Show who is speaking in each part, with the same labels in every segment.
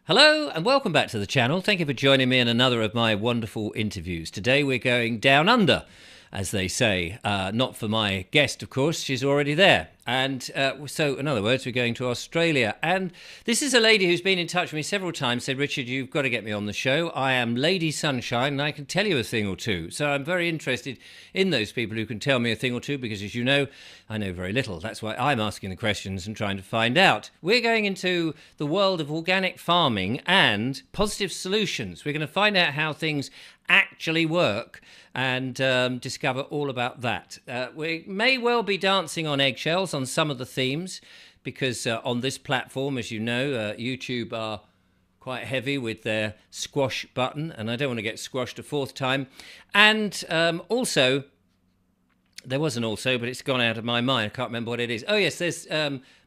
Speaker 1: Hello and welcome back to the channel. Thank you for joining me in another of my wonderful interviews. Today we're going down under, as they say. Not for my guest, of course, she's already there. And so, in other words, we're going to Australia. And this is a lady who's been in touch with me several times, said, Richard, you've got to get me on the show. I am Lady Sunshine and I can tell you a thing or two. So I'm very interested in those people who can tell me a thing or two because, as you know, I know very little. That's why I'm asking the questions and trying to find out. We're going into the world of organic farming and positive solutions. We're going to find out how things actually work and discover all about that. We may well be dancing on eggshells on some of the themes because on this platform, as you know, YouTube are quite heavy with their squash button, and I don't want to get squashed a fourth time. And also, there was an also, but it's gone out of my mind. I can't remember what it is. Oh, yes, there's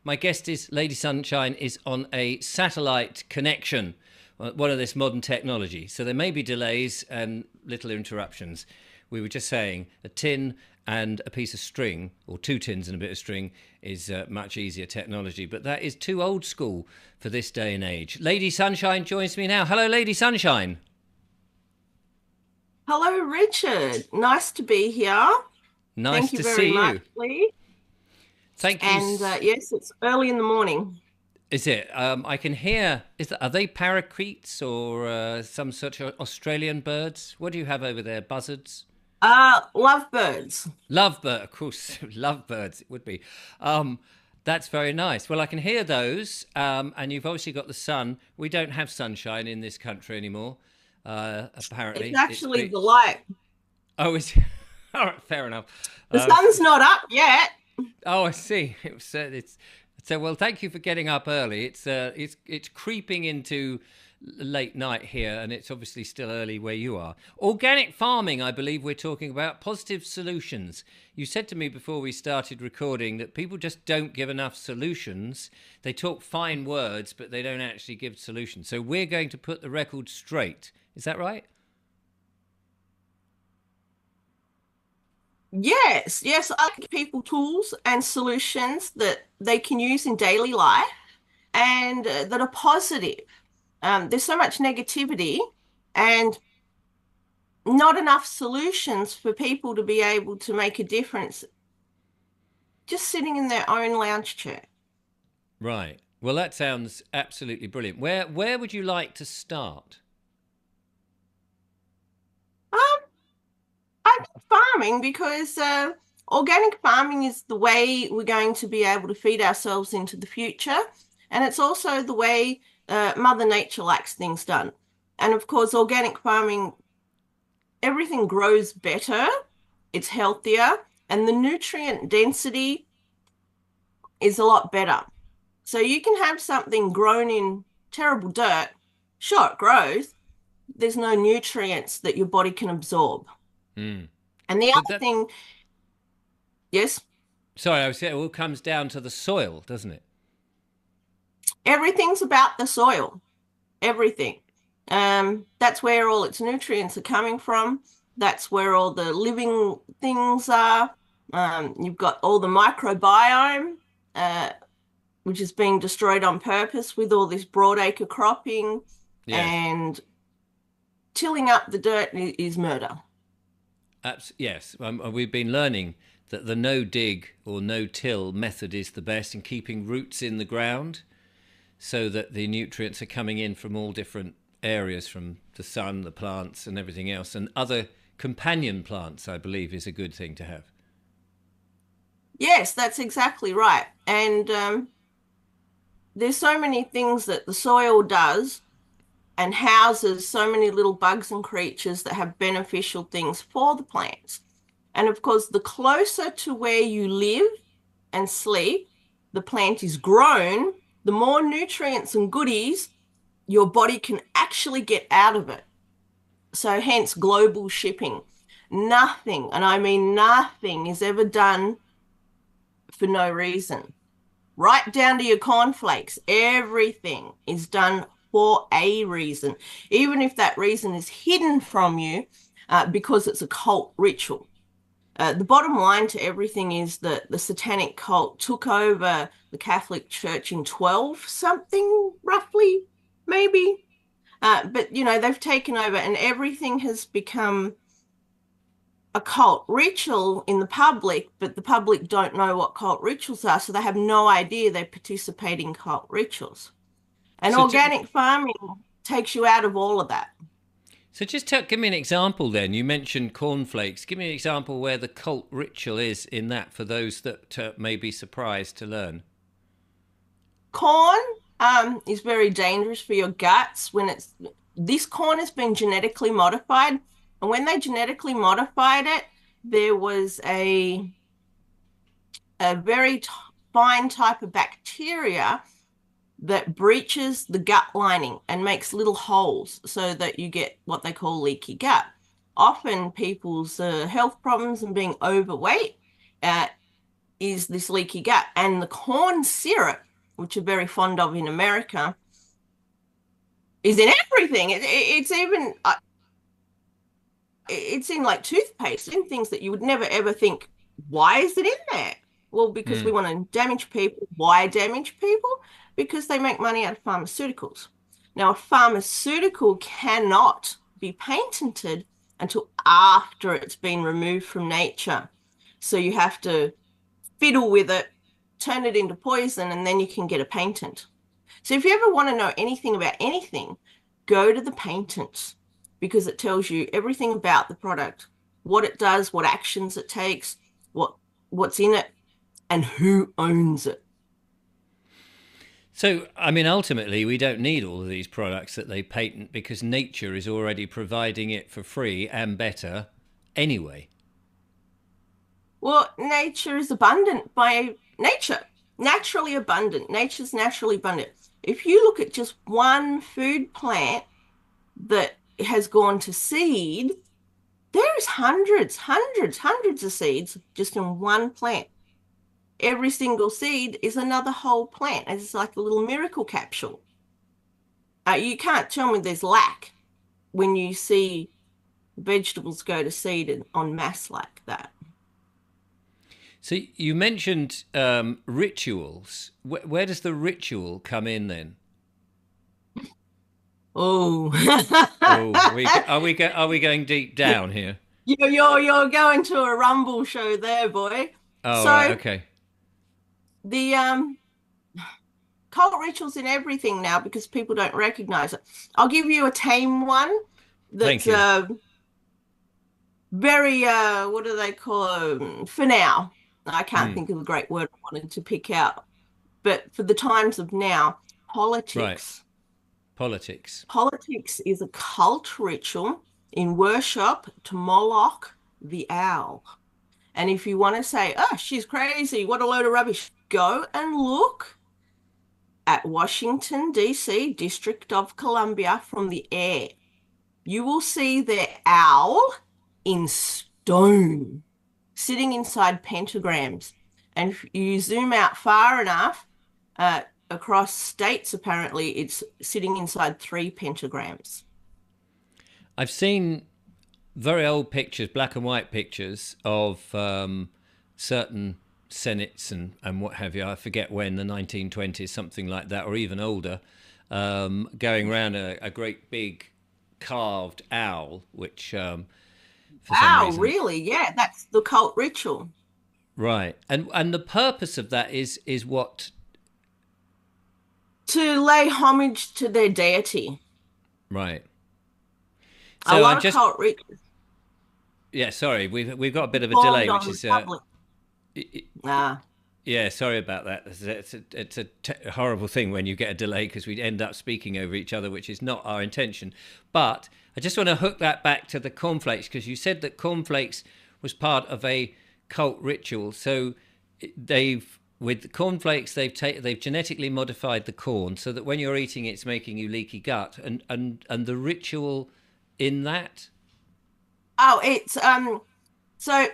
Speaker 1: my guest is Lady Sunshine is on a satellite connection, one of this modern technology. So there may be delays and little interruptions. We were just saying a tin and a piece of string, or two tins and a bit of string, is much easier technology. But that is too old school for this day and age. Lady Sunshine joins me now. Hello, Lady Sunshine.
Speaker 2: Hello, Richard. Nice to be here.
Speaker 1: Nice
Speaker 2: Thank you
Speaker 1: to
Speaker 2: very
Speaker 1: see
Speaker 2: much,
Speaker 1: you.
Speaker 2: Lee.
Speaker 1: Thank you.
Speaker 2: And yes, it's early in the morning.
Speaker 1: Is it? I can hear. Are they parakeets or some such Australian birds? What do you have over there? Buzzards?
Speaker 2: Lovebirds.
Speaker 1: Lovebird, of course. Lovebirds, it would be. That's very nice. Well, I can hear those, and you've obviously got the sun. We don't have sunshine in this country anymore. Apparently,
Speaker 2: It's actually the light.
Speaker 1: Oh, is all right? Fair enough.
Speaker 2: The sun's not up yet.
Speaker 1: Oh, I see. It's so well. Thank you for getting up early. It's creeping into late night here, and it's obviously still early where you are. Organic farming, I believe we're talking about. Positive solutions. You said to me before we started recording that people just don't give enough solutions. They talk fine words, but they don't actually give solutions. So we're going to put the record straight. Is that right?
Speaker 2: Yes, I give people tools and solutions that they can use in daily life and that are positive. There's so much negativity and not enough solutions for people to be able to make a difference just sitting in their own lounge chair.
Speaker 1: Right. Well, that sounds absolutely brilliant. Where would you like to start?
Speaker 2: Um, I think farming because organic farming is the way we're going to be able to feed ourselves into the future. And it's also the way Mother Nature likes things done. And of course, organic farming, everything grows better, it's healthier, and the nutrient density is a lot better. So you can have something grown in terrible dirt. Sure, it grows. There's no nutrients that your body can absorb.
Speaker 1: Mm.
Speaker 2: And the
Speaker 1: So
Speaker 2: other
Speaker 1: that,
Speaker 2: thing, yes,
Speaker 1: sorry, I was saying it all comes down to the soil, doesn't it?
Speaker 2: everything's about the soil. Everything. That's where all its nutrients are coming from. That's where all the living things are. You've got all the microbiome, uh, which is being destroyed on purpose with all this broadacre cropping,
Speaker 1: Yes.
Speaker 2: and tilling up the dirt is murder.
Speaker 1: Yes. We've been learning that the no dig or no till method is the best in keeping roots in the ground so that the nutrients are coming in from all different areas, from the sun, the plants, and everything else. And other companion plants, I believe, is a good thing to have.
Speaker 2: Yes, that's exactly right. And there's so many things that the soil does and houses so many little bugs and creatures that have beneficial things for the plants. And of course, the closer to where you live and sleep, the plant is grown, the more nutrients and goodies your body can actually get out of it. So hence global shipping. Nothing, and I mean nothing, is ever done for no reason. Right down to your cornflakes, everything is done for a reason, even if that reason is hidden from you because it's a cult ritual. The bottom line to everything is that the satanic cult took over the Catholic Church in 12 something, roughly, maybe. But they've taken over, and everything has become a cult ritual in the public, but the public don't know what cult rituals are, so they have no idea they participate in cult rituals. And
Speaker 1: So,
Speaker 2: organic farming takes you out of all of that.
Speaker 1: so just give me an example then. You mentioned cornflakes. Give me an example where the cult ritual is in that for those that may be surprised to learn.
Speaker 2: Corn is very dangerous for your guts when this corn has been genetically modified. And when they genetically modified it, there was a very fine type of bacteria that breaches the gut lining and makes little holes so that you get what they call leaky gut. Often people's health problems and being overweight is this leaky gut. And the corn syrup, which we're very fond of in America, is in everything. It's even it's in like toothpaste, in things that you would never ever think, why is it in there? Well, because we want to damage people. Why damage people? Because they make money out of pharmaceuticals. Now, a pharmaceutical cannot be patented until after it's been removed from nature. So you have to fiddle with it, turn it into poison, and then you can get a patent. So if you ever want to know anything about anything, go to the patents, because it tells you everything about the product, what it does, what actions it takes, what's in it, and who owns it.
Speaker 1: So, I mean, ultimately, we don't need all of these products that they patent because nature is already providing it for free and better anyway.
Speaker 2: Well, nature is abundant by nature, naturally abundant. Nature's naturally abundant. If you look at just one food plant that has gone to seed, there's hundreds of seeds just in one plant. Every single seed is another whole plant. It's like a little miracle capsule. You can't tell me there's lack when you see vegetables go to seed en masse like that.
Speaker 1: So you mentioned rituals. Where does the ritual come in then?
Speaker 2: Oh,
Speaker 1: are we going deep down here?
Speaker 2: You're going to a rumble show there, boy.
Speaker 1: Oh,
Speaker 2: So
Speaker 1: right, okay.
Speaker 2: the cult rituals in everything now because people don't recognize it. I'll give you a tame one that's very what do they call it? For now. I can't think of a great word I wanted to pick out. But for the times of now, politics.
Speaker 1: Right. Politics.
Speaker 2: Politics is a cult ritual in worship to Moloch the owl. And if you want to say, oh, she's crazy, what a load of rubbish, go and look at Washington, D.C., District of Columbia from the air. You will see their owl in stone, sitting inside pentagrams. And if you zoom out far enough, across states, apparently, it's sitting inside 3 pentagrams.
Speaker 1: I've seen very old pictures, black and white pictures of certain senates and what have you. I forget when, the 1920s, something like that, or even older, going around a great big carved owl, which for some reason...
Speaker 2: really? Yeah, that's the cult ritual.
Speaker 1: Right. And the purpose of that is what?
Speaker 2: To lay homage to their deity.
Speaker 1: Right.
Speaker 2: So a lot of cult rituals.
Speaker 1: Yeah, sorry, we've got a bit of a delay, which is yeah, sorry about that. It's a horrible thing when you get a delay because we end up speaking over each other, which is not our intention. But I just want to hook that back to the cornflakes because you said that cornflakes was part of a cult ritual. So with cornflakes, they've genetically modified the corn so that when you're eating it, it's making you leaky gut. And the ritual in that.
Speaker 2: Oh, it's so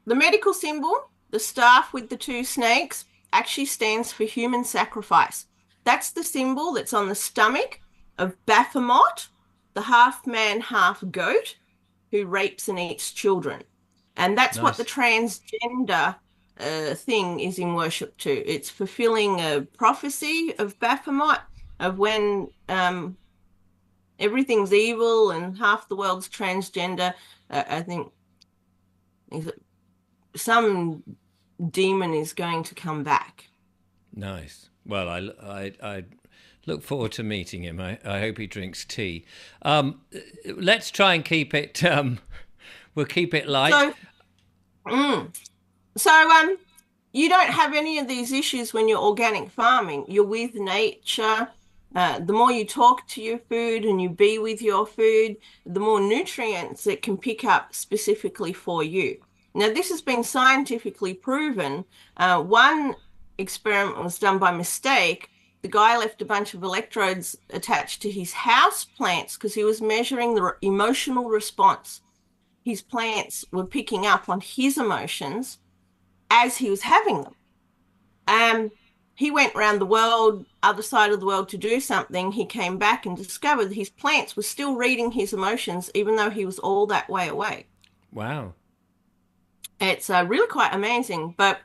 Speaker 2: the medical symbol, the staff with the 2 snakes, actually stands for human sacrifice. That's the symbol that's on the stomach of Baphomet, the half man, half goat who rapes and eats children. And that's nice. What the transgender thing is in worship too. It's fulfilling a prophecy of Baphomet, of when everything's evil and half the world's transgender. I think some demon is going to come back.
Speaker 1: Nice. Well, I look forward to meeting him. I hope he drinks tea. Let's try and keep it. We'll keep it light.
Speaker 2: So, so you don't have any of these issues when you're organic farming. You're with nature. The more you talk to your food and you be with your food, the more nutrients it can pick up specifically for you. Now, this has been scientifically proven. One experiment was done by mistake. The guy left a bunch of electrodes attached to his house plants because he was measuring the emotional response his plants were picking up on his emotions as he was having them. He went around the world, other side of the world to do something. He came back and discovered his plants were still reading his emotions, even though he was all that way away.
Speaker 1: Wow.
Speaker 2: It's really quite amazing. But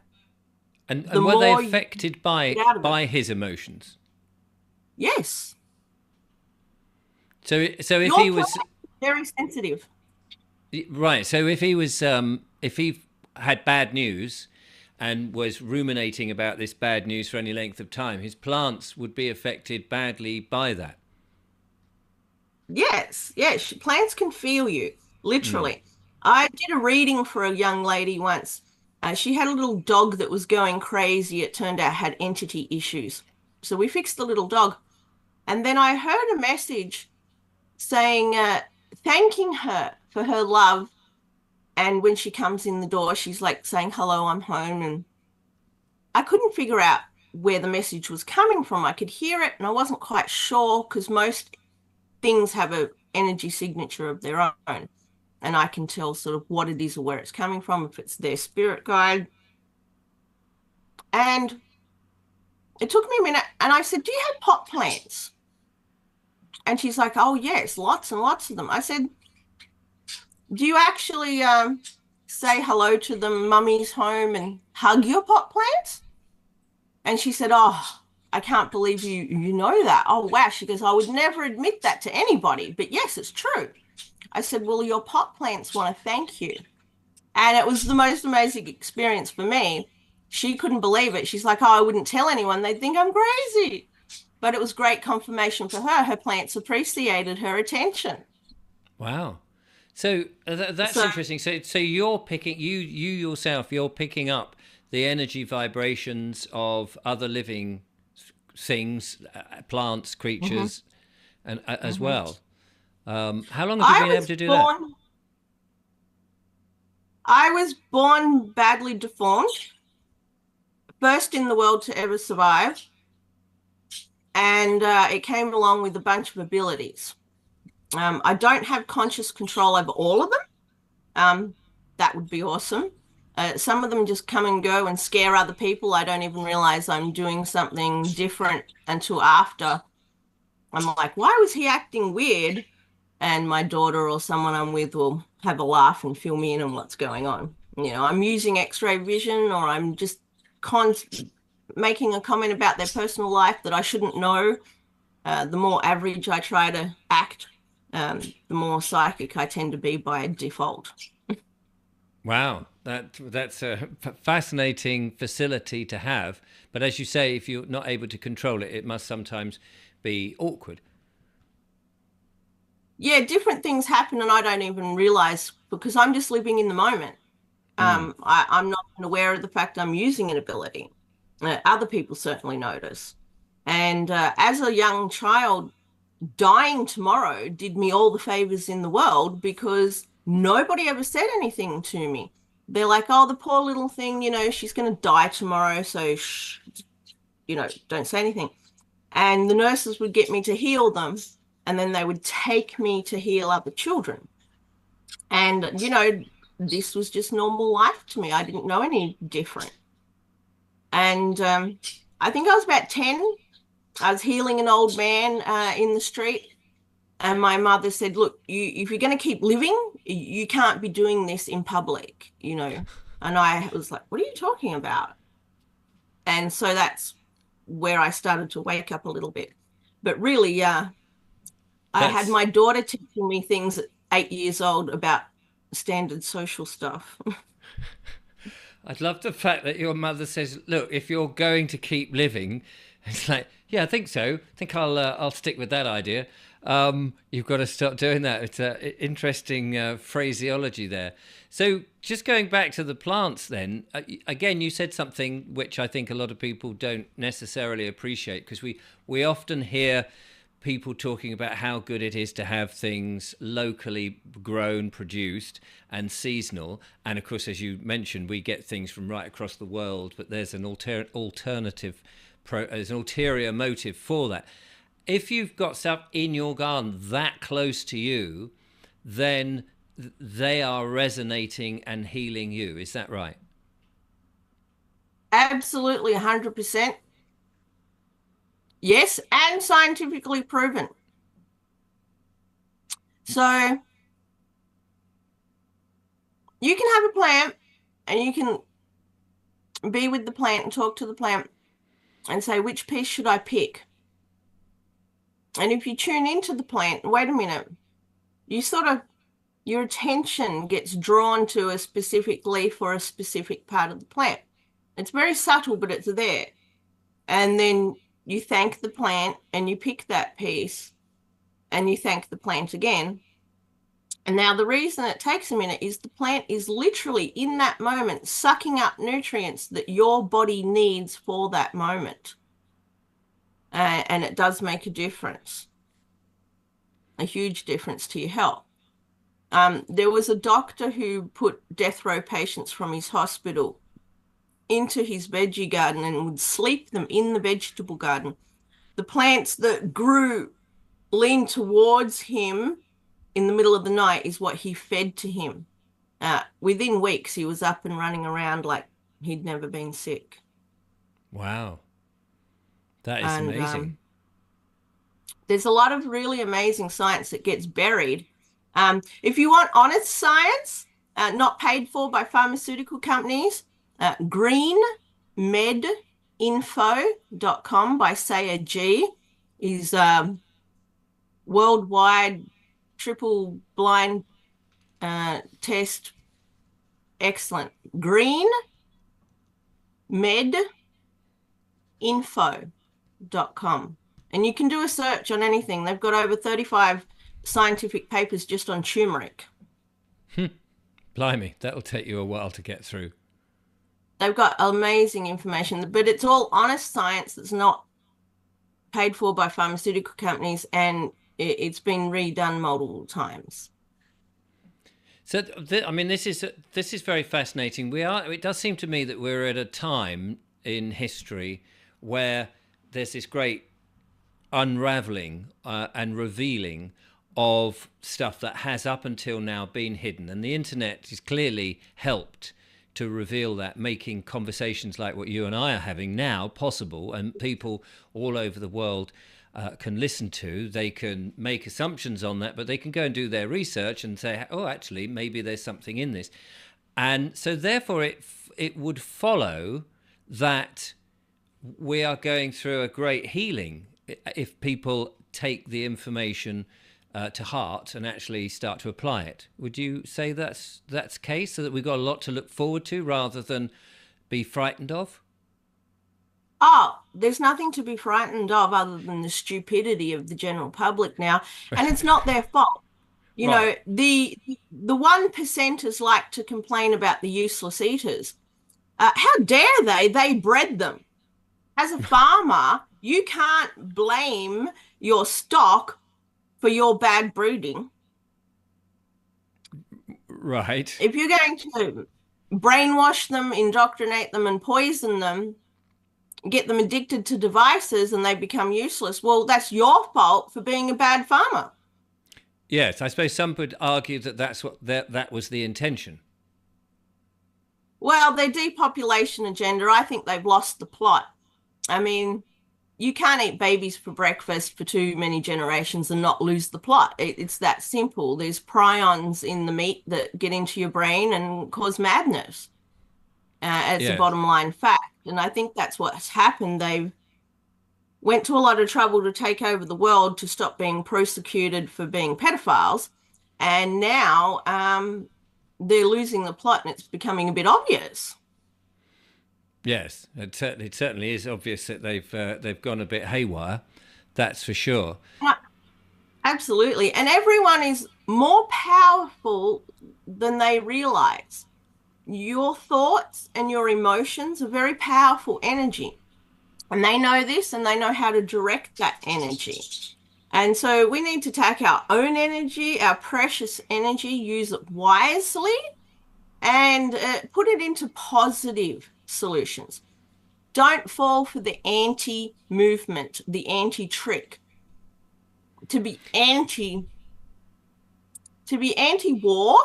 Speaker 1: and were they affected by his emotions?
Speaker 2: Yes.
Speaker 1: So if
Speaker 2: Your
Speaker 1: he was
Speaker 2: very sensitive.
Speaker 1: Right. So if he had bad news and was ruminating about this bad news for any length of time, his plants would be affected badly by that.
Speaker 2: Yes, yes. Plants can feel you, literally. I did a reading for a young lady once. She had a little dog that was going crazy. It turned out had entity issues. So we fixed the little dog. And then I heard a message saying, thanking her for her love. And when she comes in the door, she's like saying, hello, I'm home. And I couldn't figure out where the message was coming from. I could hear it and I wasn't quite sure because most things have an energy signature of their own. And I can tell sort of what it is or where it's coming from, if it's their spirit guide. And it took me a minute and I said, do you have pot plants? And she's like, oh, yes, lots and lots of them. I said, do you actually say hello to them, mummy's home, and hug your pot plants? And she said, oh, I can't believe you know that. Oh, wow. She goes, I would never admit that to anybody. But yes, it's true. I said, well, your pot plants want to thank you. And it was the most amazing experience for me. She couldn't believe it. She's like, oh, I wouldn't tell anyone. They'd think I'm crazy. But it was great confirmation for her. Her plants appreciated her attention.
Speaker 1: Wow. So that's interesting. So you're picking, you yourself, you're picking up the energy vibrations of other living things, plants, creatures, and as well. How long have you been able to do that?
Speaker 2: I was born badly deformed, first in the world to ever survive, and it came along with a bunch of abilities. I don't have conscious control over all of them. That would be awesome. Some of them just come and go and scare other people. I don't even realize I'm doing something different until after. I'm like, why was he acting weird? And my daughter or someone I'm with will have a laugh and fill me in on what's going on. You know, I'm using X-ray vision, or I'm just making a comment about their personal life that I shouldn't know. The more average I try to act, the more psychic I tend to be by default.
Speaker 1: Wow, that's a fascinating facility to have. But as you say, if you're not able to control it, it must sometimes be awkward.
Speaker 2: Yeah, different things happen and I don't even realize because I'm just living in the moment. I'm not aware of the fact I'm using an ability. Other people certainly notice. And as a young child, dying tomorrow did me all the favors in the world because nobody ever said anything to me. They're like, oh, the poor little thing, you know, she's going to die tomorrow. So, shh, you know, don't say anything. And the nurses would get me to heal them. And then they would take me to heal other children. And, you know, this was just normal life to me. I didn't know any different. And I think I was about 10. I was healing an old man in the street. And my mother said, look, if you're going to keep living, you can't be doing this in public, you know. And I was like, what are you talking about? And so that's where I started to wake up a little bit. But really, I had
Speaker 1: That's
Speaker 2: my daughter teaching me things at 8 years old about standard social stuff.
Speaker 1: I'd love the fact that your mother says, "Look, if you're going to keep living," it's like, yeah, I think so. I think I'll stick with that idea. You've got to stop doing that. It's interesting phraseology there. So, just going back to the plants, then again, you said something which I think a lot of people don't necessarily appreciate because we often hear people talking about how good it is to have things locally grown, produced, and seasonal. And of course, as you mentioned, we get things from right across the world, but there's an there's an ulterior motive for that. If you've got stuff in your garden that close to you, then they are resonating and healing you. Is that right?
Speaker 2: Absolutely 100%. Yes, and scientifically proven. So you can have a plant and you can be with the plant and talk to the plant and say, which piece should I pick? And if you tune into the plant, wait a minute, you sort of, your attention gets drawn to a specific leaf or a specific part of the plant. It's very subtle, but it's there. And then you thank the plant and you pick that piece and you thank the plant again. And now the reason it takes a minute is the plant is literally in that moment sucking up nutrients that your body needs for that moment. And it does make a difference, a huge difference to your health. There was a doctor who put death row patients from his hospital into his veggie garden and would sleep them in the vegetable garden. The plants that grew leaned towards him in the middle of the night is what he fed to him. Within weeks, he was up and running around like he'd never been sick.
Speaker 1: Wow. That is
Speaker 2: And
Speaker 1: amazing.
Speaker 2: there's a lot of really amazing science that gets buried. If you want honest science, not paid for by pharmaceutical companies, greenmedinfo.com by Saya G is worldwide triple blind test. Excellent. greenmedinfo.com. And you can do a search on anything. They've got over 35 scientific papers just on turmeric.
Speaker 1: Blimey, that'll take you a while to get through.
Speaker 2: They've got amazing information, but it's all honest science that's not paid for by pharmaceutical companies, and it's been redone multiple times.
Speaker 1: So, I mean, this is very fascinating. It does seem to me that we're at a time in history where there's this great unraveling and revealing of stuff that has up until now been hidden, and the internet has clearly helped to reveal that, making conversations like what you and I are having now possible, and people all over the world can listen to. They can make assumptions on that, but they can go and do their research and say, oh, actually, maybe there's something in this. And so therefore it would follow that we are going through a great healing if people take the information to heart and actually start to apply it. Would you say that's the case, so that we've got a lot to look forward to rather than be frightened of?
Speaker 2: Oh, there's nothing to be frightened of other than the stupidity of the general public now, and it's not their fault. You know,
Speaker 1: Right.
Speaker 2: the 1%ers like to complain about the useless eaters. How dare they? They bred them. As a farmer, you can't blame your stock for your bad breeding.
Speaker 1: Right.
Speaker 2: If you're going to brainwash them, indoctrinate them, and poison them, get them addicted to devices and they become useless, well, that's your fault for being a bad farmer.
Speaker 1: Yes, I suppose some would argue that that was the intention.
Speaker 2: Well, their depopulation agenda, I think they've lost the plot. I mean, you can't eat babies for breakfast for too many generations and not lose the plot. It's that simple. There's prions in the meat that get into your brain and cause madness, as a
Speaker 1: Yes.
Speaker 2: bottom line fact. And I think that's what's happened. went to a lot of trouble to take over the world to stop being persecuted for being pedophiles. And now they're losing the plot and it's becoming a bit obvious.
Speaker 1: Yes, it certainly is obvious that they've gone a bit haywire. That's for sure.
Speaker 2: Absolutely. And everyone is more powerful than they realize. Your thoughts and your emotions are very powerful energy. And they know this and they know how to direct that energy. And so we need to take our own energy, our precious energy, use it wisely and put it into positive solutions. Don't fall for the anti-movement, the anti-trick. To be anti-war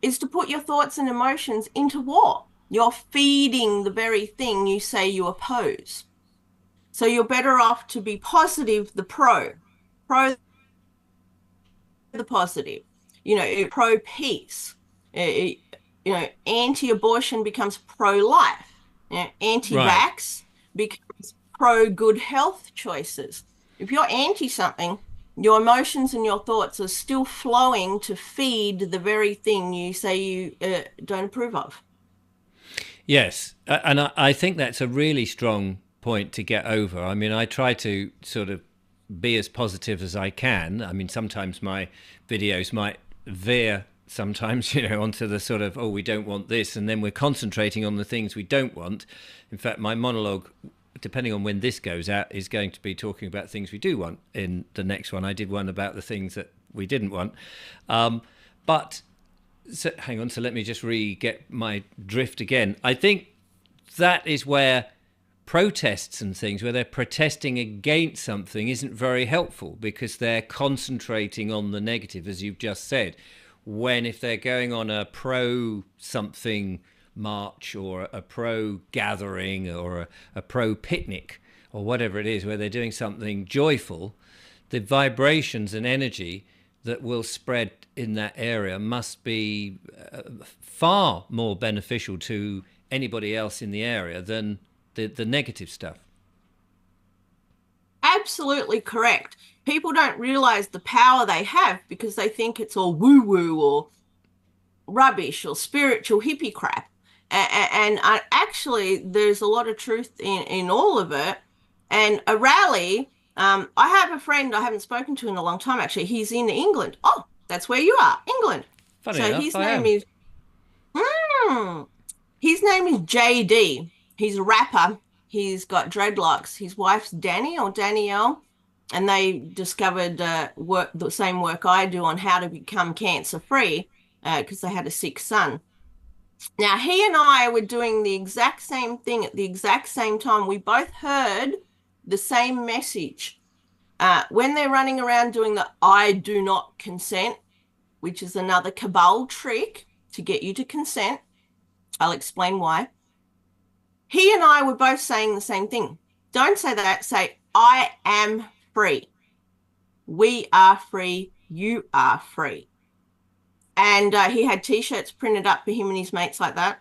Speaker 2: is to put your thoughts and emotions into war. You're feeding the very thing you say you oppose. So you're better off to be positive, the pro the positive, pro peace. Anti-abortion becomes pro-life. Anti-vax becomes pro-good health choices. If you're anti something, your emotions and your thoughts are still flowing to feed the very thing you say you don't approve of.
Speaker 1: Yes, and I think that's a really strong point to get over. I mean, I try to sort of be as positive as I can. I mean, sometimes my videos might veer sometimes, onto the sort of, oh, we don't want this, and then we're concentrating on the things we don't want. In fact, my monologue, depending on when this goes out, is going to be talking about things we do want in the next one. I did one about the things that we didn't want. So, hang on, so let me just get my drift again. I think that is where protests and things, where they're protesting against something, isn't very helpful because they're concentrating on the negative, as you've just said. When if they're going on a pro-something march or a pro-gathering or a pro-picnic or whatever it is, where they're doing something joyful, the vibrations and energy that will spread in that area must be far more beneficial to anybody else in the area than the negative stuff.
Speaker 2: Absolutely correct. People don't realize the power they have because they think it's all woo-woo or rubbish or spiritual hippie crap. And actually, there's a lot of truth in all of it. And a rally, I have a friend I haven't spoken to in a long time, actually. He's in England. Oh, that's where you are, England.
Speaker 1: Funny enough,
Speaker 2: his name is JD. He's a rapper. He's got dreadlocks. His wife's Danny or Danielle, and they discovered the same work I do on how to become cancer-free because they had a sick son. Now, he and I were doing the exact same thing at the exact same time. We both heard the same message. When they're running around doing the I do not consent, which is another cabal trick to get you to consent, I'll explain why. He and I were both saying the same thing. Don't say that. Say, I am free. We are free. You are free. And he had T-shirts printed up for him and his mates like that.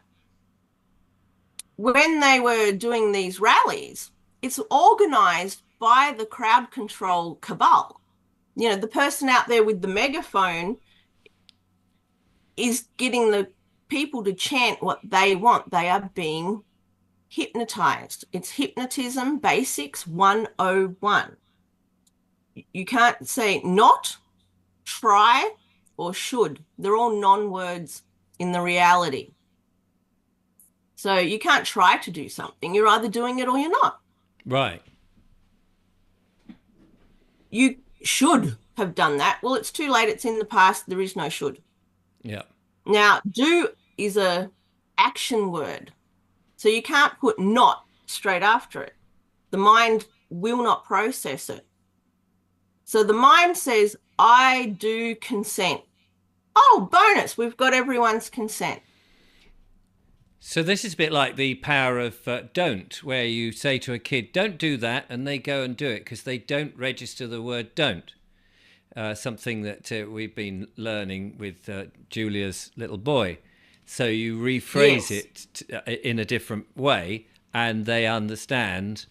Speaker 2: When they were doing these rallies, it's organized by the crowd control cabal. The person out there with the megaphone is getting the people to chant what they want. They are being hypnotized. It's hypnotism basics 101. You can't say not, try, or should. They're all non-words in the reality. So you can't try to do something. You're either doing it or you're not.
Speaker 1: Right.
Speaker 2: You should have done that. Well, it's too late. It's in the past. There is no should.
Speaker 1: Yeah.
Speaker 2: Now, do is a action word. So you can't put not straight after it. The mind will not process it. So the mind says, I do consent. Oh, bonus, we've got everyone's consent.
Speaker 1: So this is a bit like the power of don't, where you say to a kid, don't do that, and they go and do it because they don't register the word don't. Something that we've been learning with Julia's little boy. So you rephrase it in a different way and they understand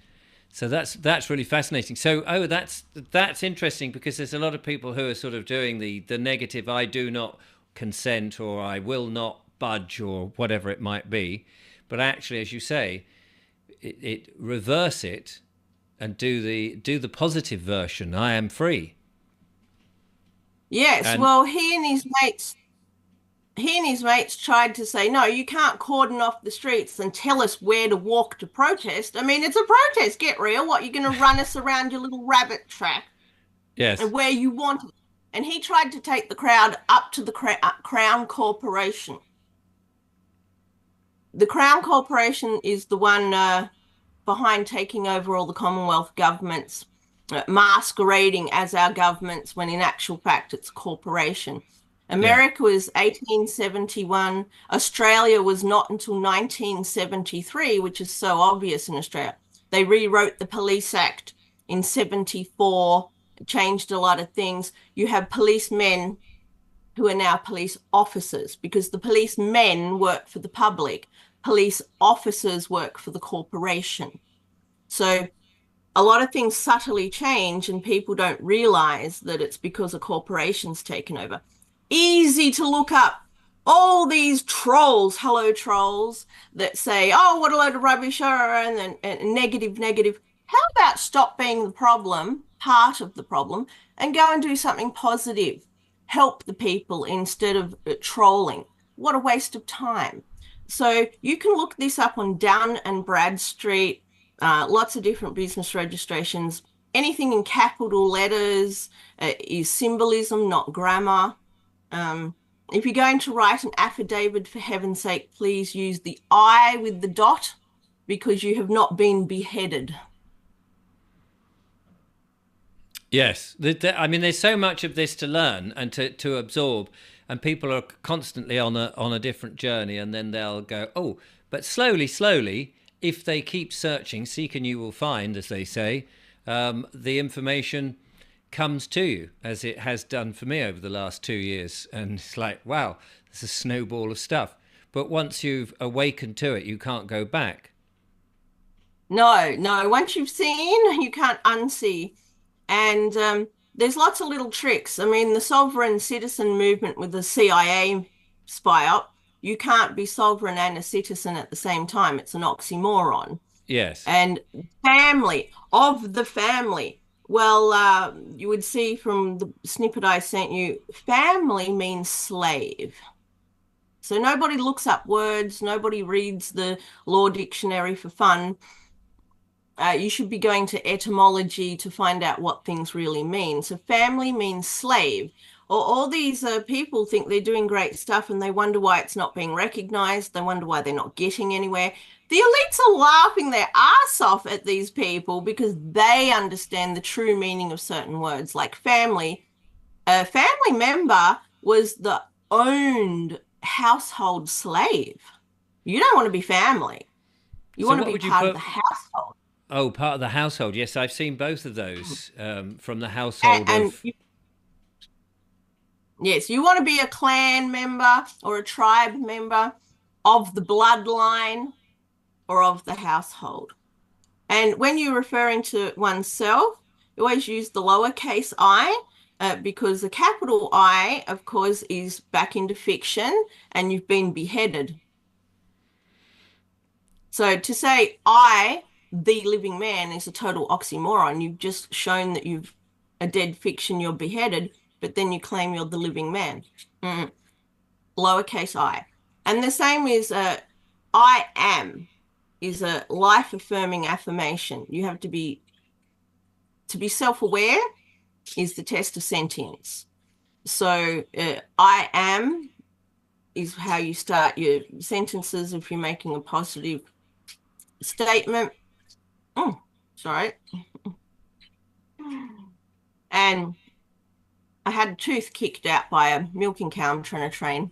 Speaker 1: So that's really fascinating. So that's interesting, because there's a lot of people who are sort of doing the negative, I do not consent, or I will not budge, or whatever it might be. But actually, as you say, it reverse it and do the positive version. I am free.
Speaker 2: Yes,
Speaker 1: And
Speaker 2: well, he and his mates tried to say, no, you can't cordon off the streets and tell us where to walk to protest. I mean, it's a protest. Get real. What, you're going to run us around your little rabbit track
Speaker 1: yes,
Speaker 2: and where you want it? And he tried to take the crowd up to the Crown Corporation. The Crown Corporation is the one behind taking over all the Commonwealth governments, masquerading as our governments when in actual fact it's a corporation.
Speaker 1: yeah,
Speaker 2: America was 1871. Australia was not until 1973, which is so obvious in Australia. They rewrote the Police Act in 74, changed a lot of things. You have policemen who are now police officers, because the policemen work for the public. Police officers work for the corporation. So a lot of things subtly change, and people don't realize that it's because a corporation's taken over. Easy to look up all these trolls, hello trolls, that say, oh, what a load of rubbish, and then and negative, negative. How about stop being the problem, part of the problem, and go and do something positive? Help the people instead of trolling. What a waste of time. So you can look this up on Dun and Bradstreet, lots of different business registrations. Anything in capital letters is symbolism, not grammar. If you're going to write an affidavit, for heaven's sake, please use the I with the dot, because you have not been beheaded.
Speaker 1: yes. I mean, there's so much of this to learn and to absorb, and people are constantly on a different journey, and then they'll go, oh, but slowly, slowly, if they keep searching, seek and you will find, as they say, the information comes to you, as it has done for me over the last 2 years. And it's like, wow, there's a snowball of stuff. But once you've awakened to it, you can't go back.
Speaker 2: No, no. Once you've seen, you can't unsee. And there's lots of little tricks. I mean, the sovereign citizen movement with the CIA spy op, you can't be sovereign and a citizen at the same time. It's an oxymoron.
Speaker 1: Yes.
Speaker 2: And family, of the family. Well, you would see from the snippet I sent you, family means slave. So nobody looks up words, nobody reads the law dictionary for fun. You should be going to etymology to find out what things really mean. So family means slave. All these people think they're doing great stuff, and they wonder why it's not being recognized. They wonder why they're not getting anywhere. The elites are laughing their ass off at these people because they understand the true meaning of certain words, like family. A family member was the owned household slave. You don't want to be family. You
Speaker 1: So
Speaker 2: want to
Speaker 1: what
Speaker 2: be
Speaker 1: would you
Speaker 2: part of
Speaker 1: put?
Speaker 2: the household.
Speaker 1: Oh, part of the household. Yes, I've seen both of those, from the
Speaker 2: And,
Speaker 1: household
Speaker 2: and
Speaker 1: of.
Speaker 2: you, yes, you want to be a clan member or a tribe member of the bloodline or of the household. And when you're referring to oneself, you always use the lowercase I, because the capital I, of course, is back into fiction and you've been beheaded. So to say I, the living man, is a total oxymoron. You've just shown that you've a dead fiction, you're beheaded, but then you claim you're the living man. Lowercase I. And the same is I am is a life-affirming affirmation. You have to be self-aware is the test of sentience. So I am is how you start your sentences if you're making a positive statement. Sorry. And I had a tooth kicked out by a milking cow I'm trying to train.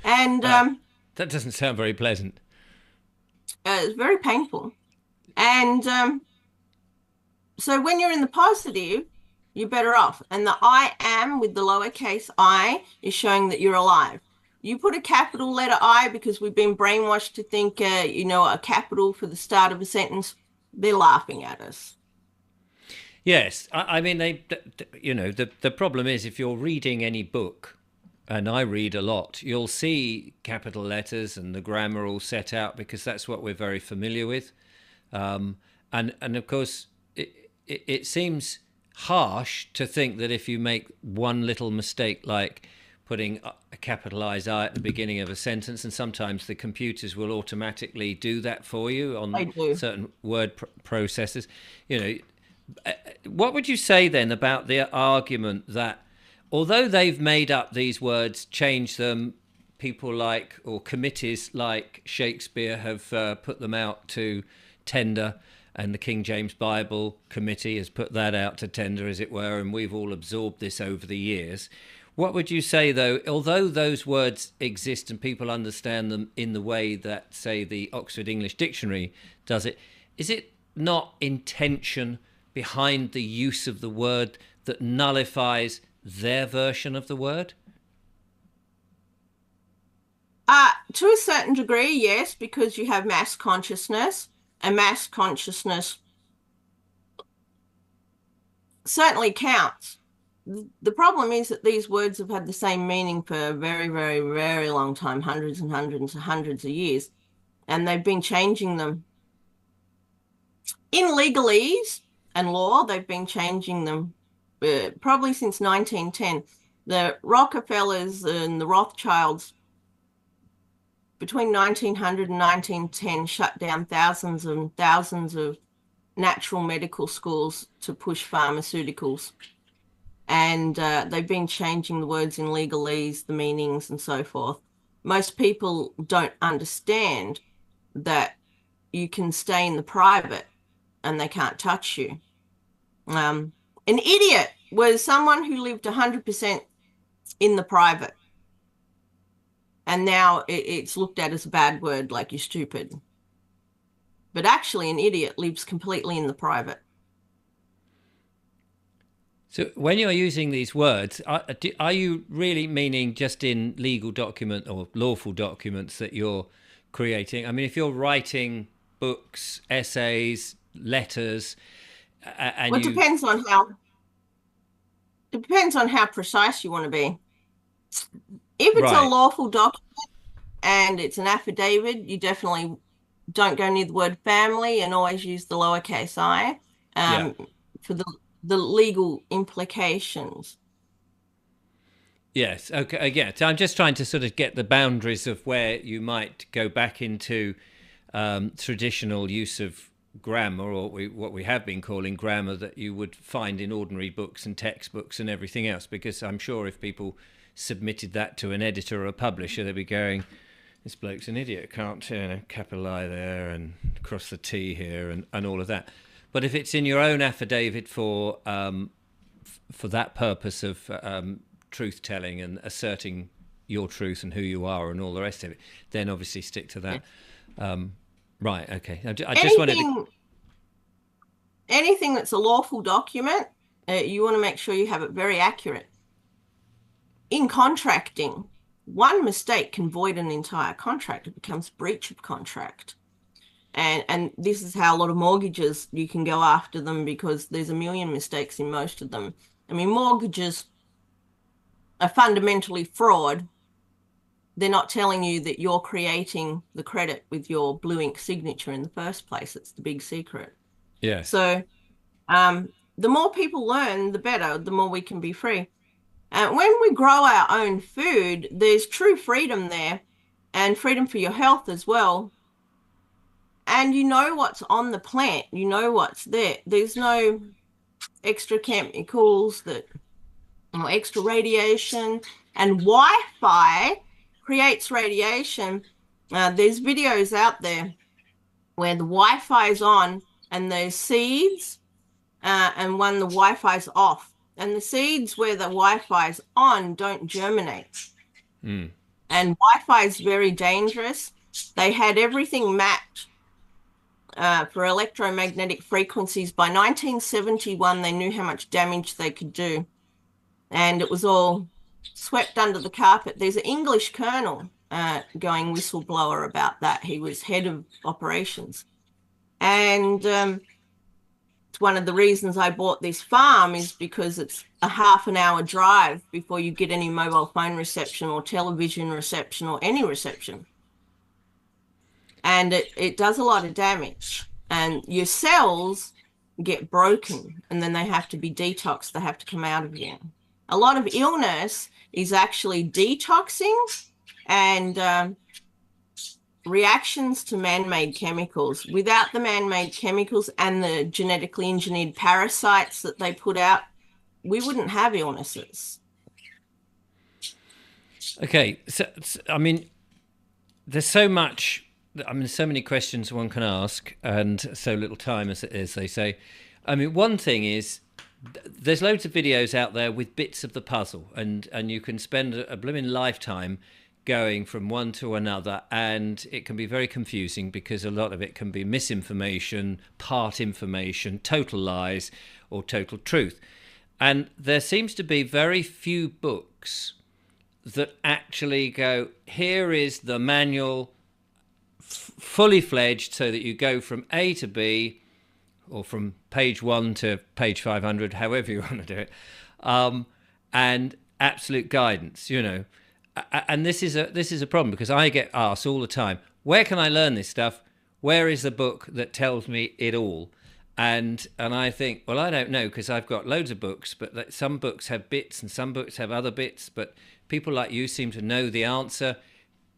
Speaker 2: And
Speaker 1: That doesn't sound very pleasant.
Speaker 2: it's very painful. And so when you're in the positive, you're better off. And the I am with the lowercase I is showing that you're alive. You put a capital letter I because we've been brainwashed to think, a capital for the start of a sentence they're laughing at us.
Speaker 1: Yes, I mean the problem is if you're reading any book, and I read a lot, you'll see capital letters and the grammar all set out because that's what we're very familiar with, and of course it seems harsh to think that if you make one little mistake like putting a capitalized I at the beginning of a sentence, and sometimes the computers will automatically do that for you
Speaker 2: They
Speaker 1: on
Speaker 2: do.
Speaker 1: certain word processors, you know. What would you say then about the argument that although they've made up these words, changed them, people like, or committees like Shakespeare have put them out to tender, and the King James Bible Committee has put that out to tender, as it were, and we've all absorbed this over the years. What would you say, though, although those words exist and people understand them in the way that, say, the Oxford English Dictionary does it, is it not intention behind the use of the word that nullifies their version of the word?
Speaker 2: To a certain degree, yes, because you have mass consciousness, and mass consciousness certainly counts. The problem is that these words have had the same meaning for a very, very, very long time, hundreds and hundreds and hundreds of years, and they've been changing them. In legalese and law, they've been changing them probably since 1910. The Rockefellers and the Rothschilds between 1900 and 1910 shut down thousands and thousands of natural medical schools to push pharmaceuticals. And they've been changing the words in legalese, the meanings, and so forth. Most people don't understand that you can stay in the private and they can't touch you. An idiot was someone who lived 100% in the private. And now it's looked at as a bad word, like you're stupid. But actually, an idiot lives completely in the private.
Speaker 1: So when you're using these words, are you really meaning just in legal document or lawful documents that you're creating? I mean, if you're writing books, essays, letters, and
Speaker 2: well, it depends on how precise you want to be. If it's a lawful document and it's an affidavit, you definitely don't go near the word family and always use the lowercase I for the legal implications.
Speaker 1: Yes. Okay. Again, so I'm just trying to sort of get the boundaries of where you might go back into traditional use of grammar, or what we have been calling grammar, that you would find in ordinary books and textbooks and everything else. Because I'm sure if people submitted that to an editor or a publisher, they'd be going, "This bloke's an idiot. Can't capital I there and cross the T here and all of that." But if it's in your own affidavit for that purpose of truth telling and asserting your truth and who you are and all the rest of it, then obviously stick to that. Right. Okay. I just wanted to...
Speaker 2: Anything that's a lawful document, you want to make sure you have it very accurate. In contracting, one mistake can void an entire contract. It becomes breach of contract. And this is how a lot of mortgages, you can go after them because there's a million mistakes in most of them. I mean, mortgages are fundamentally fraud. They're not telling you that you're creating the credit with your blue ink signature in the first place. It's the big secret.
Speaker 1: Yeah.
Speaker 2: So the more people learn, the better, the more we can be free. When we grow our own food, there's true freedom there, and freedom for your health as well. And you know what's on the plant, you know what's there. There's no extra chemicals or extra radiation. And Wi-Fi creates radiation. There's videos out there where the Wi-Fi is on and there's seeds, and when the Wi-Fi's off. And the seeds where the Wi-Fi is on don't germinate. And Wi-Fi is very dangerous. They had everything mapped for electromagnetic frequencies. By 1971, they knew how much damage they could do. And it was all swept under the carpet. There's an English colonel going whistleblower about that. He was head of operations. And it's one of the reasons I bought this farm is because it's a half an hour drive before you get any mobile phone reception or television reception or any reception. And it does a lot of damage. And your cells get broken and then they have to be detoxed. They have to come out again. A lot of illness is actually detoxing and reactions to man-made chemicals. Without the man-made chemicals and the genetically engineered parasites that they put out, we wouldn't have illnesses.
Speaker 1: Okay, so I mean, there's so much. I mean, so many questions one can ask, and so little time, as they say. I mean, one thing is, there's loads of videos out there with bits of the puzzle, and you can spend a blooming lifetime going from one to another, and it can be very confusing because a lot of it can be misinformation, part information, total lies, or total truth. And there seems to be very few books that actually go, here is the manual fully fledged, so that you go from A to B, or from page 1 to page 500, however you want to do it, and absolute guidance, you know. And this is a problem, because I get asked all the time, where can I learn this stuff? Where is the book that tells me it all? And I think, well, I don't know, because I've got loads of books, but some books have bits and some books have other bits, but people like you seem to know the answer.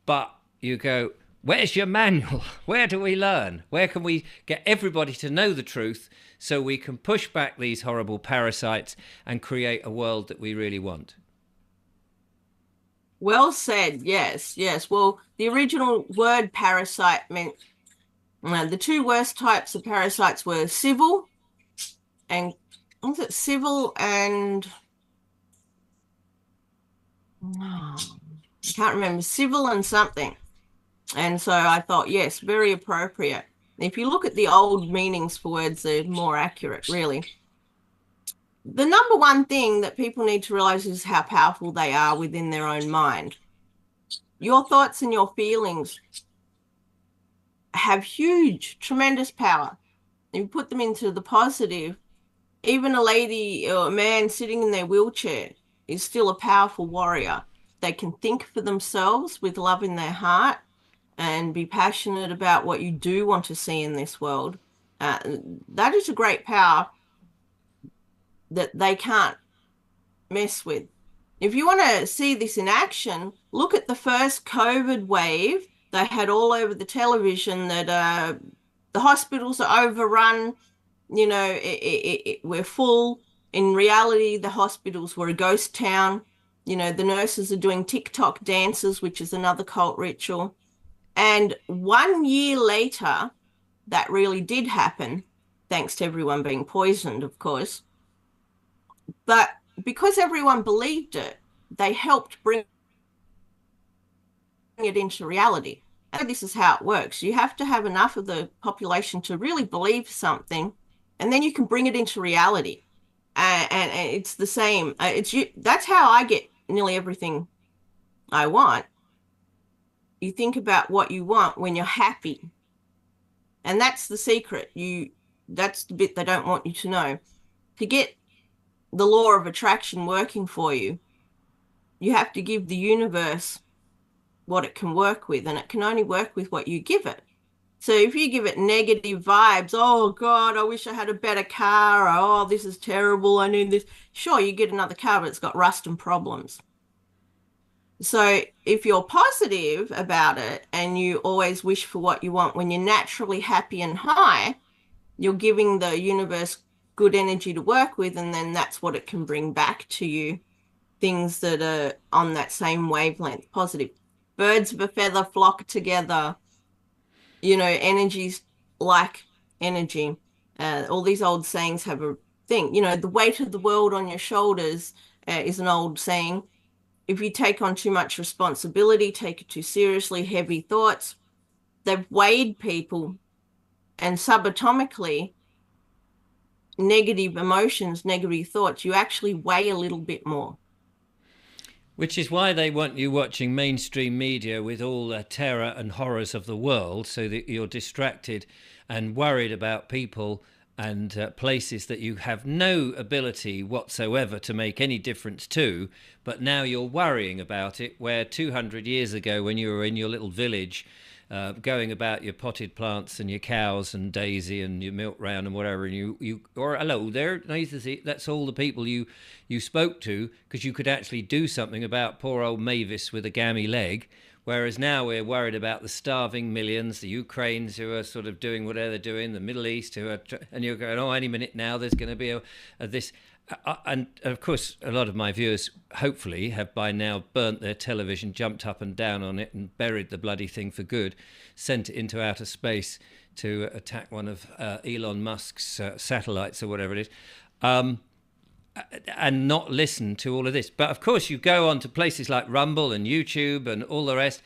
Speaker 1: But you go, where's your manual? Where do we learn? Where can we get everybody to know the truth so we can push back these horrible parasites and create a world that we really want?
Speaker 2: Well said. Yes, yes. Well, the original word parasite meant the two worst types of parasites were civil and was it civil and I can't remember, civil and something. And so I thought, yes, very appropriate. If you look at the old meanings for words, they're more accurate, really. The number one thing that people need to realize is how powerful they are within their own mind. Your thoughts and your feelings have huge, tremendous power. If you put them into the positive, even a lady or a man sitting in their wheelchair is still a powerful warrior. They can think for themselves with love in their heart and be passionate about what you do want to see in this world. That is a great power that they can't mess with. If you want to see this in action, look at the first COVID wave. They had all over the television that the hospitals are overrun, you know, we're full. In reality, the hospitals were a ghost town. You know, the nurses are doing TikTok dances, which is another cult ritual. And 1 year later, that really did happen, thanks to everyone being poisoned, of course. But because everyone believed it, they helped bring it into reality. And this is how it works. You have to have enough of the population to really believe something, and then you can bring it into reality. And it's the same. That's how I get nearly everything I want. You think about what you want when you're happy. And that's the secret. That's the bit they don't want you to know. To get the law of attraction working for you, you have to give the universe what it can work with, and it can only work with what you give it. So if you give it negative vibes, oh God, I wish I had a better car, or oh, this is terrible, I need this. Sure, you get another car, but it's got rust and problems. So if you're positive about it and you always wish for what you want when you're naturally happy and high, you're giving the universe good energy to work with, and then that's what it can bring back to you. Things that are on that same wavelength, positive. Birds of a feather flock together. You know, energies like energy. All these old sayings have a thing. You know, the weight of the world on your shoulders is an old saying. If you take on too much responsibility, take it too seriously, heavy thoughts, they've weighed people, and subatomically, negative emotions, negative thoughts, you actually weigh a little bit more.
Speaker 1: Which is why they want you watching mainstream media with all the terror and horrors of the world, so that you're distracted and worried about people and places that you have no ability whatsoever to make any difference to, but now you're worrying about it, where 200 years ago, when you were in your little village, going about your potted plants and your cows and Daisy and your milk round and whatever, and you or hello there, nice to see. That's all the people you spoke to, because you could actually do something about poor old Mavis with a gammy leg. Whereas now we're worried about the starving millions, the Ukrainians who are sort of doing whatever they're doing, the Middle East who are, and you're going, oh, any minute now there's going to be a this. And of course, a lot of my viewers, hopefully, have by now burnt their television, jumped up and down on it, and buried the bloody thing for good, sent it into outer space to attack one of Elon Musk's satellites or whatever it is, and not listen to all of this. But of course, you go on to places like Rumble and YouTube and all the rest,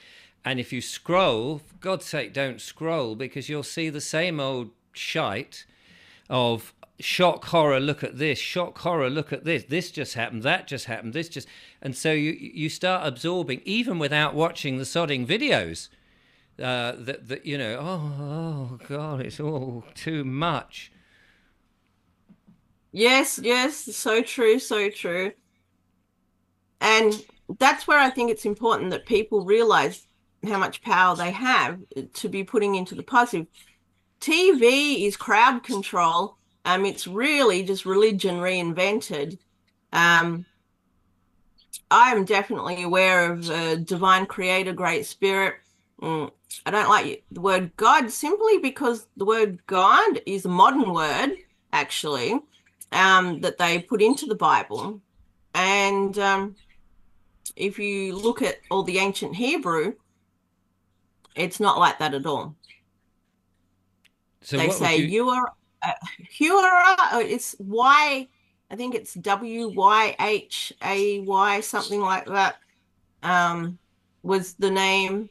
Speaker 1: and if you scroll, for God's sake, don't scroll, because you'll see the same old shite of shock, horror, look at this, shock, horror, look at this just happened, that just happened, this just, and so you start absorbing, even without watching the sodding videos, that you know, oh God, it's all too much.
Speaker 2: Yes, so true, so true. And that's where I think it's important that people realize how much power they have to be putting into the positive. TV is crowd control. It's really just religion reinvented. I am definitely aware of divine creator, great spirit. I don't like the word God simply because the word God is a modern word, actually, that they put into the Bible. And if you look at all the ancient Hebrew, it's not like that at all. So they say you are. It's Y, I think it's WYHAY, something like that, was the name.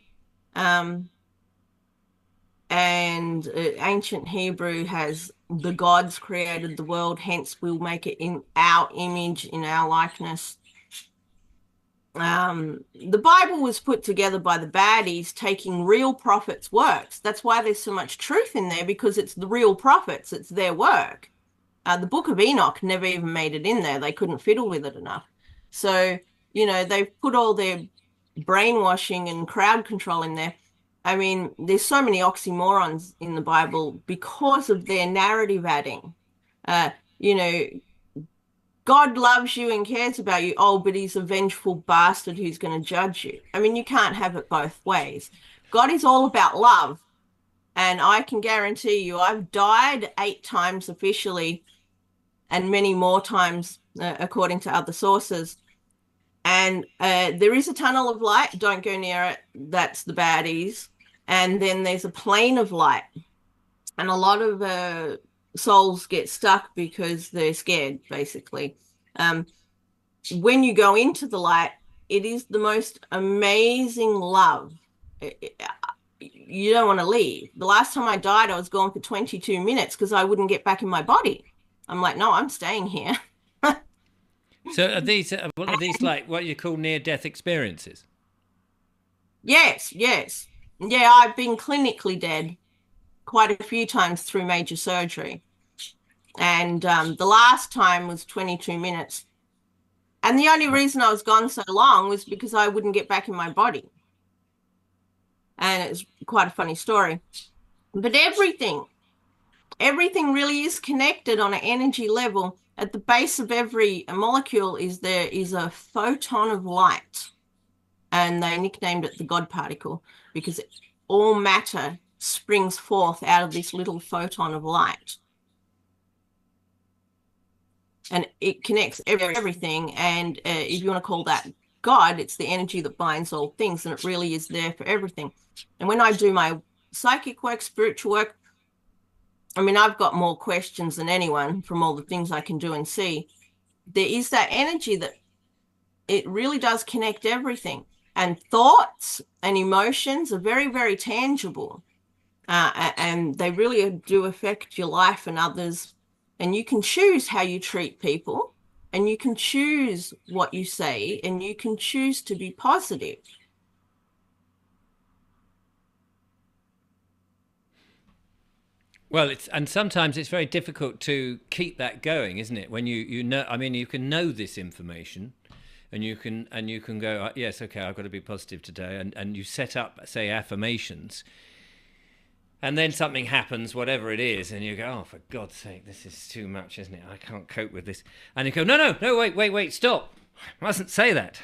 Speaker 2: And ancient Hebrew has the gods created the world, hence we'll make it in our image, in our likeness. The Bible was put together by the baddies taking real prophets' works. That's why there's so much truth in there, because it's the real prophets, it's their work. The Book of Enoch never even made it in there. They couldn't fiddle with it enough. So, you know, they've put all their brainwashing and crowd control in there. I mean, there's so many oxymorons in the Bible because of their narrative adding. You know, God loves you and cares about you. Oh, but he's a vengeful bastard who's going to judge you. I mean, you can't have it both ways. God is all about love. And I can guarantee you, I've died 8 times officially and many more times according to other sources. And there is a tunnel of light. Don't go near it. That's the baddies. And then there's a plane of light. And a lot of souls get stuck because they're scared, basically. When you go into the light, it is the most amazing love. You don't want to leave. The last time I died, I was gone for 22 minutes because I wouldn't get back in my body. I'm like, no, I'm staying here.
Speaker 1: So are these like what you call near-death experiences?
Speaker 2: Yes. Yeah, I've been clinically dead quite a few times through major surgery. And the last time was 22 minutes. And the only reason I was gone so long was because I wouldn't get back in my body. And it's quite a funny story. But everything really is connected on an energy level. At the base of every molecule there is a photon of light. And they nicknamed it the God particle because all matter springs forth out of this little photon of light. And it connects everything. And if you want to call that God, it's the energy that binds all things, and it really is there for everything. And when I do my psychic work, spiritual work, I mean, I've got more questions than anyone from all the things I can do and see. There is that energy that it really does connect everything. And thoughts and emotions are very, very tangible. And they really do affect your life and others. And you can choose how you treat people, and you can choose what you say, and you can choose to be positive.
Speaker 1: Well, and sometimes it's very difficult to keep that going, isn't it? When you know, I mean, you can know this information, and you can go, yes, okay, I've got to be positive today, and you set up, say, affirmations, and then something happens, whatever it is, and you go, oh, for God's sake, this is too much, isn't it? I can't cope with this, and you go, no, wait, stop, I mustn't say that.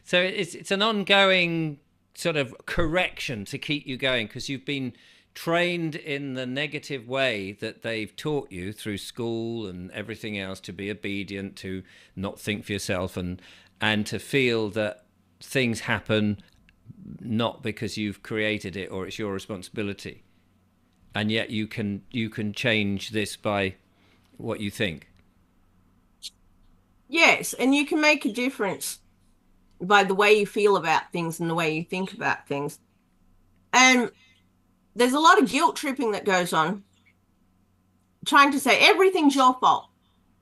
Speaker 1: So it's an ongoing sort of correction to keep you going, because you've been trained in the negative way that they've taught you through school and everything else, to be obedient, to not think for yourself, and to feel that things happen not because you've created it or it's your responsibility, and yet you can change this by what you think.
Speaker 2: Yes, and you can make a difference by the way you feel about things and the way you think about things. And there's a lot of guilt tripping that goes on, trying to say everything's your fault.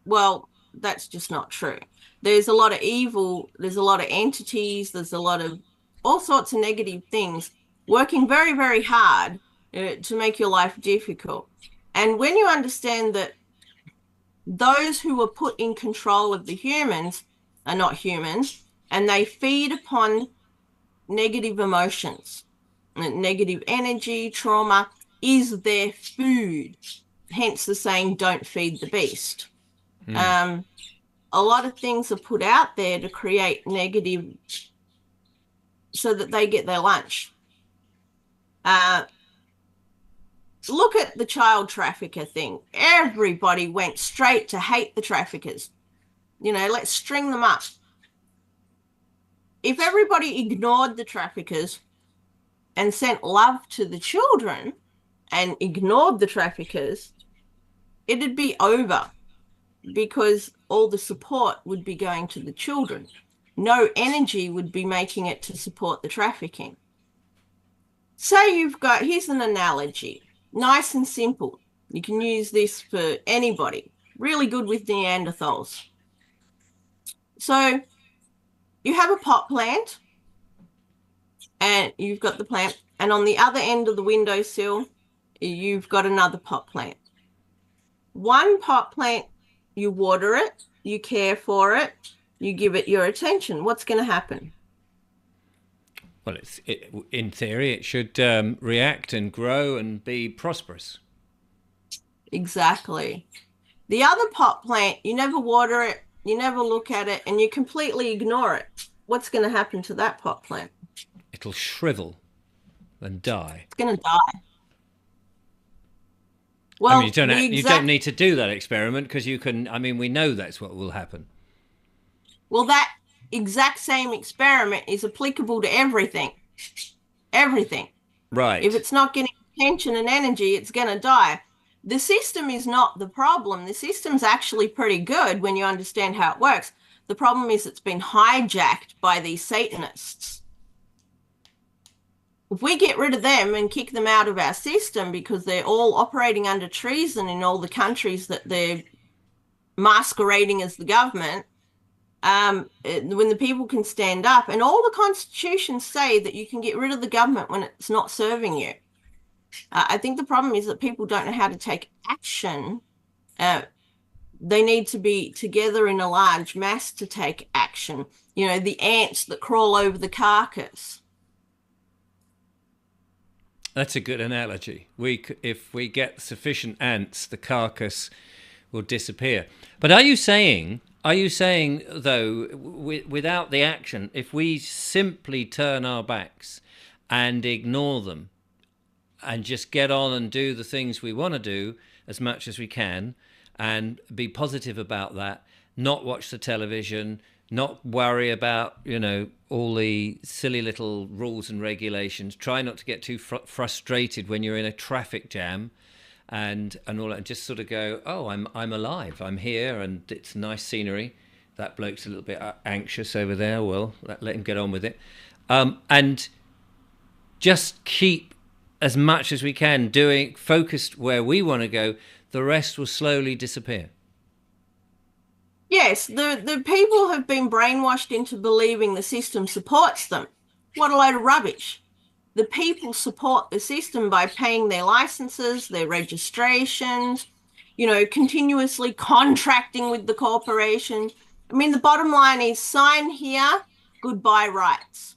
Speaker 2: Well, that's just not true. There's a lot of evil, there's a lot of entities, there's a lot of all sorts of negative things working very, very hard to make your life difficult. And when you understand that those who are put in control of the humans are not humans, and they feed upon negative emotions, negative energy, trauma is their food. Hence the saying, don't feed the beast. A lot of things are put out there to create negative so that they get their lunch. Look at the child trafficker thing. Everybody went straight to hate the traffickers. Let's string them up. If everybody ignored the traffickers and sent love to the children and ignored the traffickers, it'd be over, because all the support would be going to the children. No energy would be making it to support the trafficking. Say here's an analogy, nice and simple. You can use this for anybody. Really good with Neanderthals. So you have a pot plant, and you've got the plant, and on the other end of the windowsill, you've got another pot plant. One pot plant, you water it, you care for it, you give it your attention. What's going to happen?
Speaker 1: Well, in theory, it should react and grow and be prosperous.
Speaker 2: Exactly. The other pot plant, you never water it, you never look at it, and you completely ignore it. What's going to happen to that pot plant?
Speaker 1: It'll shrivel and die.
Speaker 2: It's going to die. Well,
Speaker 1: I mean, you don't need to do that experiment, because you can. I mean, we know that's what will happen.
Speaker 2: Well, that exact same experiment is applicable to everything. Everything.
Speaker 1: Right.
Speaker 2: If it's not getting attention and energy, it's going to die. The system is not the problem. The system's actually pretty good when you understand how it works. The problem is it's been hijacked by these Satanists. If we get rid of them and kick them out of our system, because they're all operating under treason in all the countries that they're masquerading as the government, when the people can stand up, and all the constitutions say that you can get rid of the government when it's not serving you. I think the problem is that people don't know how to take action. They need to be together in a large mass to take action. The ants that crawl over the carcass.
Speaker 1: That's a good analogy. If we get sufficient ants, the carcass will disappear. But are you saying though, without the action, if we simply turn our backs and ignore them and just get on and do the things we want to do as much as we can, and be positive about that, not watch the television, not worry about, all the silly little rules and regulations, try not to get too frustrated when you're in a traffic jam, and all that, and just sort of go, oh, I'm alive, I'm here, and it's nice scenery. That bloke's a little bit anxious over there. Well, let him get on with it. And just keep as much as we can doing, focused where we want to go. The rest will slowly disappear.
Speaker 2: Yes, the people have been brainwashed into believing the system supports them. What a load of rubbish. the people support the system by paying their licenses, their registrations, continuously contracting with the corporation. I mean, the bottom line is sign here, goodbye rights.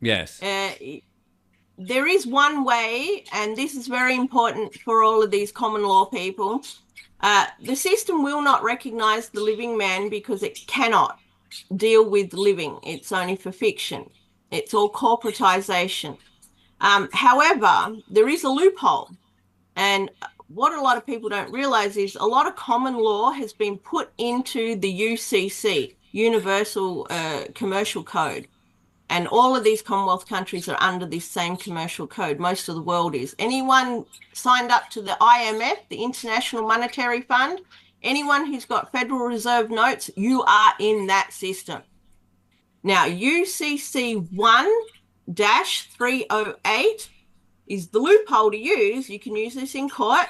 Speaker 1: Yes.
Speaker 2: There is one way, and this is very important for all of these common law people. The system will not recognize the living man because it cannot deal with living. It's only for fiction. It's all corporatization. However, there is a loophole. And what a lot of people don't realize is a lot of common law has been put into the UCC, Universal Commercial Code. And all of these Commonwealth countries are under this same commercial code. Most of the world is. Anyone signed up to the IMF, the International Monetary Fund, anyone who's got Federal Reserve notes, you are in that system. Now, UCC 1-308 is the loophole to use. You can use this in court.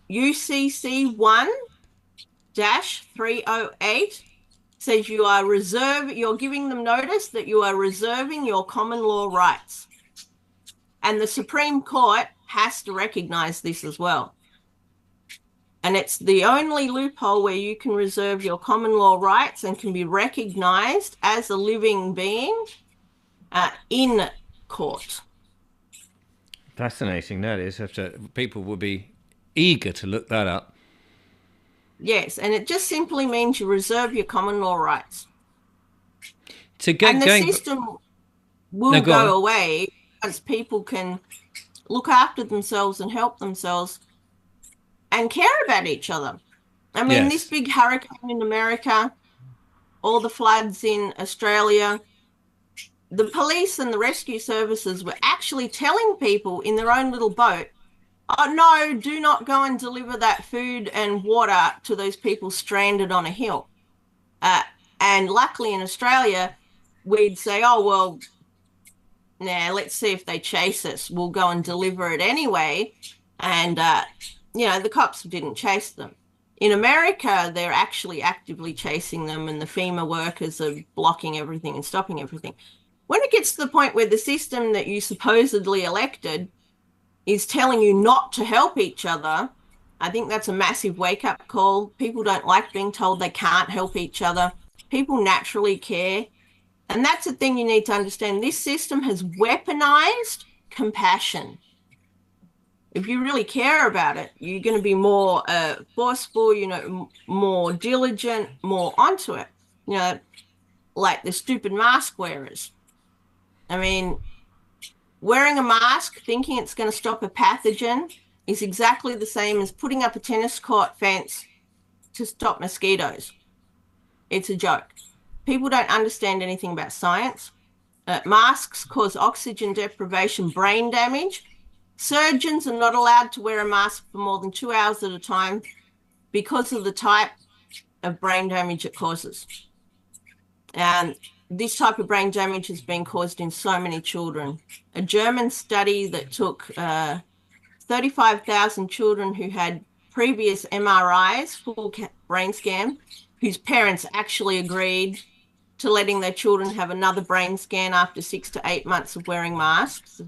Speaker 2: UCC 1-308 says you're giving them notice that you are reserving your common law rights. And the Supreme Court has to recognize this as well. And it's the only loophole where you can reserve your common law rights and can be recognized as a living being in court.
Speaker 1: Fascinating, that is. People will be eager to look that up.
Speaker 2: Yes, and it just simply means you reserve your common law rights.
Speaker 1: And
Speaker 2: the system will go away as people can look after themselves and help themselves and care about each other. I mean, This big hurricane in America, all the floods in Australia, the police and the rescue services were actually telling people in their own little boat, oh, no, do not go and deliver that food and water to those people stranded on a hill. And luckily in Australia, we'd say, oh, well, let's see if they chase us. We'll go and deliver it anyway. And, the cops didn't chase them. In America, they're actually actively chasing them, and the FEMA workers are blocking everything and stopping everything. When it gets to the point where the system that you supposedly elected is telling you not to help each other, I think that's a massive wake-up call. People don't like being told they can't help each other. People naturally care. And that's the thing you need to understand. This system has weaponized compassion. If you really care about it, you're going to be more forceful, more diligent, more onto it. Like the stupid mask wearers. I mean, wearing a mask, thinking it's going to stop a pathogen, is exactly the same as putting up a tennis court fence to stop mosquitoes. It's a joke. People don't understand anything about science. Masks cause oxygen deprivation, brain damage. Surgeons are not allowed to wear a mask for more than 2 hours at a time because of the type of brain damage it causes. And this type of brain damage has been caused in so many children. A German study that took 35,000 children who had previous MRIs, full brain scan, whose parents actually agreed to letting their children have another brain scan after 6 to 8 months of wearing masks,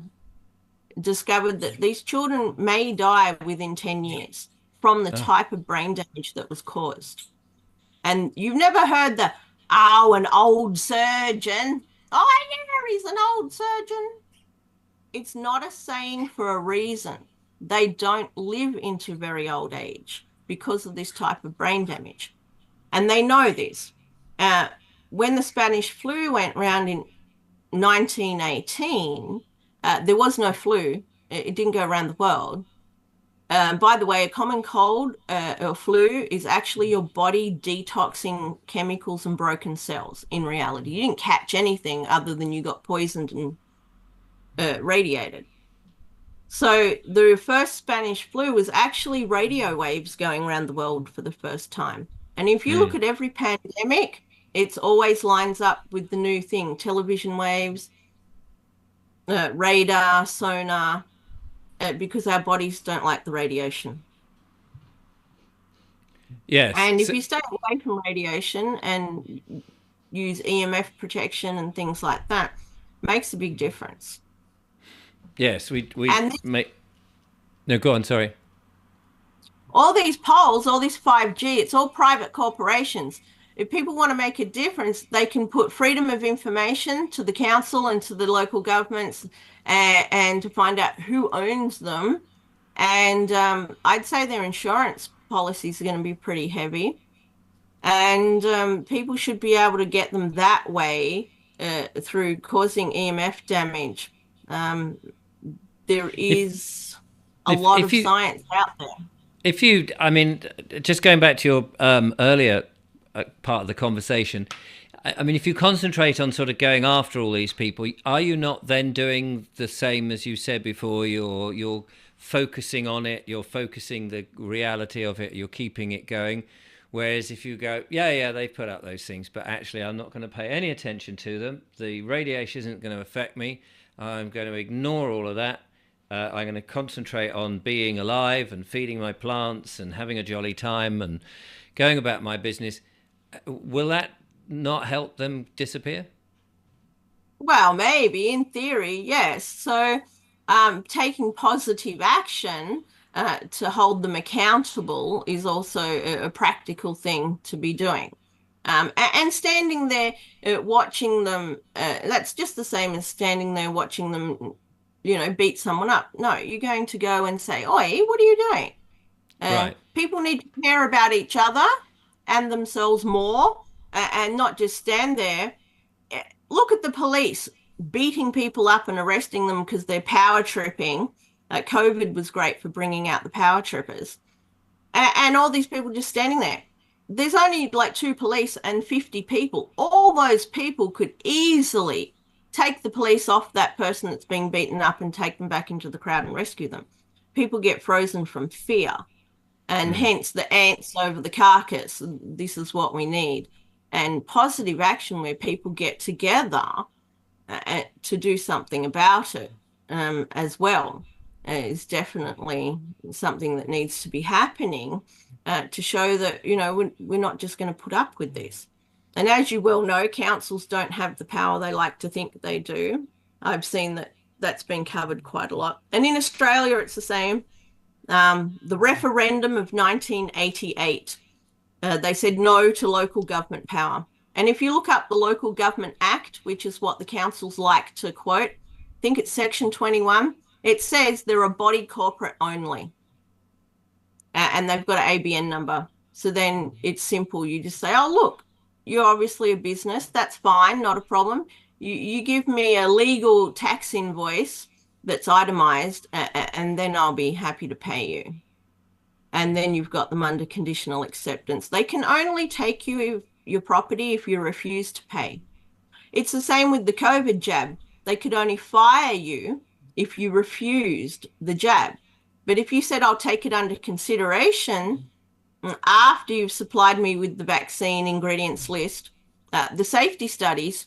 Speaker 2: discovered that these children may die within 10 years from the type of brain damage that was caused. And you've never heard an old surgeon. Oh, yeah, he's an old surgeon. It's not a saying for a reason. They don't live into very old age because of this type of brain damage. And they know this. When the Spanish flu went round in 1918, there was no flu. It didn't go around the world. By the way, a common cold or flu is actually your body detoxing chemicals and broken cells in reality. You didn't catch anything other than you got poisoned and radiated. So the first Spanish flu was actually radio waves going around the world for the first time. And if you look at every pandemic, it always lines up with the new thing, television waves, radar, sonar, because our bodies don't like the radiation.
Speaker 1: Yes.
Speaker 2: And if you stay away from radiation and use EMF protection and things like that, makes a big difference.
Speaker 1: Yes, we
Speaker 2: And
Speaker 1: make. No, go on. Sorry.
Speaker 2: all these poles, all this 5G, it's all private corporations. If people want to make a difference, they can put freedom of information to the council and to the local governments, and to find out who owns them. And I'd say their insurance policies are going to be pretty heavy. And people should be able to get them that way, through causing EMF damage. Um, there
Speaker 1: If
Speaker 2: is a lot
Speaker 1: if
Speaker 2: of
Speaker 1: you
Speaker 2: science out there.
Speaker 1: if you, I mean, just going back to your earlier part of the conversation, I mean, if you concentrate on sort of going after all these people, are you not then doing the same as you said before? You're focusing on it, you're focusing the reality of it, you're keeping it going. Whereas if you go, yeah, yeah, they put up those things, but actually I'm not going to pay any attention to them. The radiation isn't going to affect me. I'm going to ignore all of that. I'm going to concentrate on being alive and feeding my plants and having a jolly time and going about my business. Will that not help them disappear?
Speaker 2: Well, maybe in theory, yes. So, taking positive action to hold them accountable is also a practical thing to be doing. And standing there watching them, that's just the same as standing there watching them, beat someone up. No, you're going to go and say, Oi, what are you doing?
Speaker 1: Right.
Speaker 2: People need to care about each other and themselves more, and not just stand there. Look at the police beating people up and arresting them because they're power tripping. COVID was great for bringing out the power trippers. And all these people just standing there. There's only like two police and 50 people. All those people could easily take the police off that person that's being beaten up and take them back into the crowd and rescue them. People get frozen from fear, and
Speaker 1: Mm.
Speaker 2: hence the ants over the carcass. This is what we need. And positive action where people get together to do something about it, as well, is definitely something that needs to be happening, to show that, we're not just going to put up with this. And as you well know, councils don't have the power they like to think they do. I've seen that that's been covered quite a lot. And in Australia, it's the same. The referendum of 1988, they said no to local government power. And if you look up the Local Government Act, which is what the councils like to quote, I think it's section 21, it says they're a body corporate only. And they've got an ABN number. So then it's simple. You just say, oh, look, you're obviously a business. That's fine, not a problem. You give me a legal tax invoice that's itemized, and then I'll be happy to pay you. And then you've got them under conditional acceptance. They can only take your property if you refuse to pay. It's the same with the COVID jab. They could only fire you if you refused the jab. But if you said, I'll take it under consideration after you've supplied me with the vaccine ingredients list, the safety studies,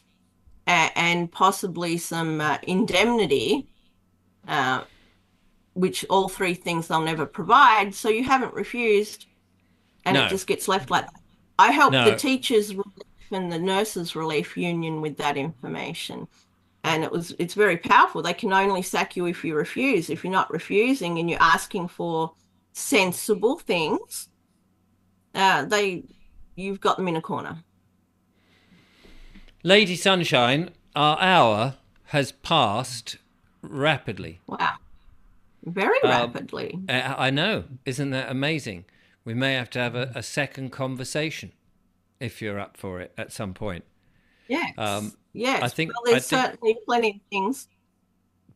Speaker 2: and possibly some indemnity, which all three things they'll never provide. So you haven't refused, and
Speaker 1: No,
Speaker 2: it just gets left like that. I helped the
Speaker 1: no.
Speaker 2: teachers relief and the nurses relief union with that information. And it's very powerful. They can only sack you if you refuse. If you're not refusing and you're asking for sensible things, you've got them in a corner.
Speaker 1: Lady Sunshine, our hour has passed rapidly.
Speaker 2: Wow. Very rapidly.
Speaker 1: I know. Isn't that amazing? We may have to have a second conversation if you're up for it at some point.
Speaker 2: Yes.
Speaker 1: I
Speaker 2: Yes.
Speaker 1: think
Speaker 2: Well, there's certainly plenty of things.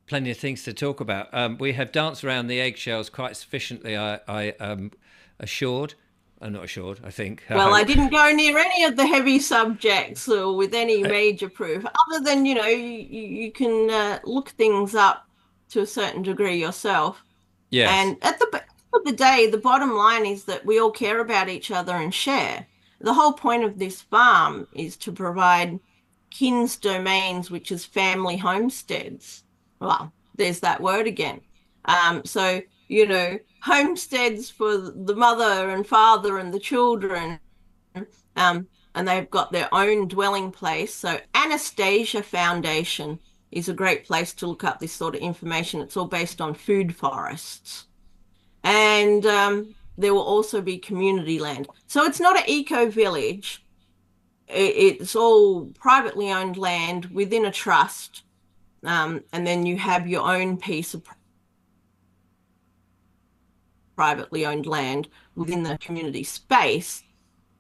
Speaker 1: plenty of things to talk about. We have danced around the eggshells quite sufficiently. I assured. I'm not assured. I think.
Speaker 2: Well, I didn't go near any of the heavy subjects or with any major proof, other than, you can look things up to a certain degree yourself.
Speaker 1: Yes.
Speaker 2: And at the end of the day, the bottom line is that we all care about each other and share. The whole point of this farm is to provide kin's domains, which is family homesteads. Well, there's that word again. So, homesteads for the mother and father and the children, and they've got their own dwelling place. So Anastasia Foundation is a great place to look up this sort of information. It's all based on food forests. And there will also be community land. So it's not an eco village. It's all privately owned land within a trust. And then you have your own piece of privately owned land within the community space.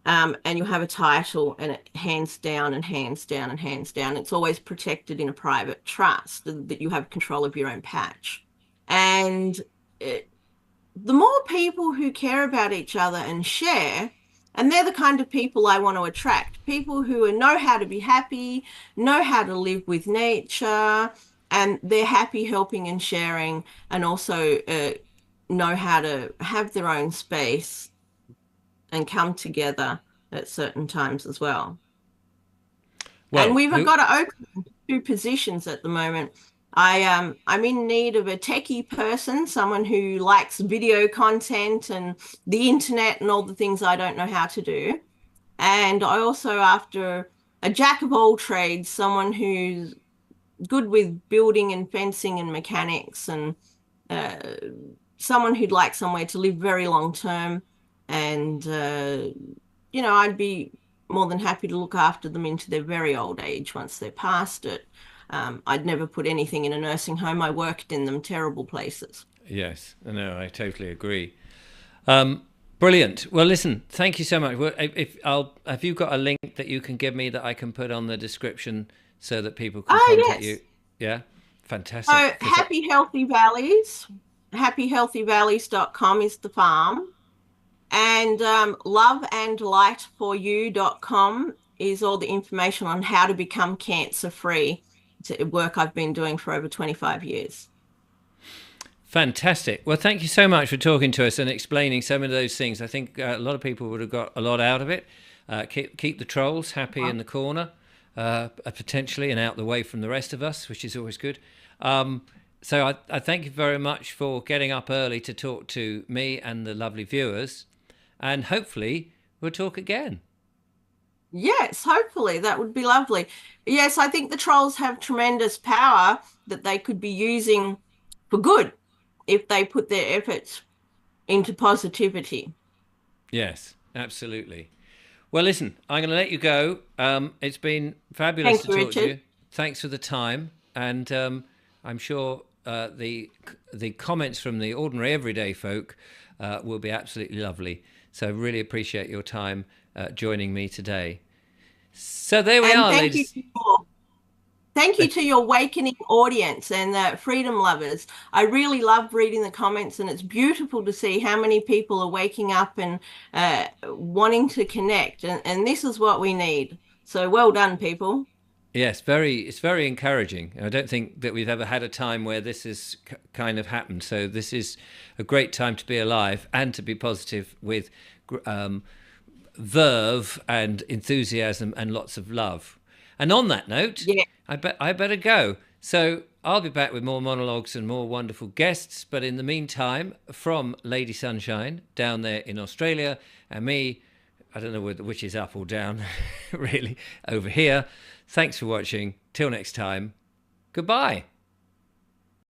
Speaker 2: And you have a title and it hands down and hands down and hands down. It's always protected in a private trust that you have control of your own patch. And the more people who care about each other and share, and they're the kind of people I want to attract, people who know how to be happy, know how to live with nature, and they're happy helping and sharing, and also know how to have their own space and come together at certain times as well. Well, and we've got to open 2 positions at the moment. I'm in need of a techie person, someone who likes video content and the internet and all the things I don't know how to do. And I also after a jack of all trades, someone who's good with building and fencing and mechanics, and someone who'd like somewhere to live very long term. And, I'd be more than happy to look after them into their very old age once they're past it. I'd never put anything in a nursing home. I worked in them, terrible places.
Speaker 1: Yes, no, I totally agree. Brilliant. Well, listen, thank you so much. Have you got a link that you can give me that I can put on the description so that people can contact you? Yeah, fantastic.
Speaker 2: So Happy Healthy Valleys, happyhealthyvalleys.com is the farm. And loveandlightforyou.com is all the information on how to become cancer-free. It's work I've been doing for over 25 years.
Speaker 1: Fantastic. Well, thank you so much for talking to us and explaining some of those things. I think a lot of people would have got a lot out of it. Keep the trolls happy in the corner, potentially, and out the way from the rest of us, which is always good. So I thank you very much for getting up early to talk to me and the lovely viewers. And hopefully we'll talk again.
Speaker 2: Yes, hopefully. That would be lovely. Yes, I think the trolls have tremendous power that they could be using for good if they put their efforts into positivity.
Speaker 1: Yes, absolutely. Well, listen, I'm going to let you go. It's been fabulous to talk to you. Thanks for the time. And I'm sure the comments from the ordinary everyday folk will be absolutely lovely. So I really appreciate your time joining me today. So there we are, ladies.
Speaker 2: Thank you to your awakening audience and freedom lovers. I really loved reading the comments, and it's beautiful to see how many people are waking up and wanting to connect. And this is what we need. So well done, people.
Speaker 1: Yes, it's very encouraging. I don't think that we've ever had a time where this has kind of happened. So this is a great time to be alive and to be positive with verve and enthusiasm and lots of love. And on that note, I better go. So I'll be back with more monologues and more wonderful guests. But in the meantime, from Lady Sunshine down there in Australia, and me, I don't know which is up or down, really, over here. Thanks for watching. Till next time, goodbye.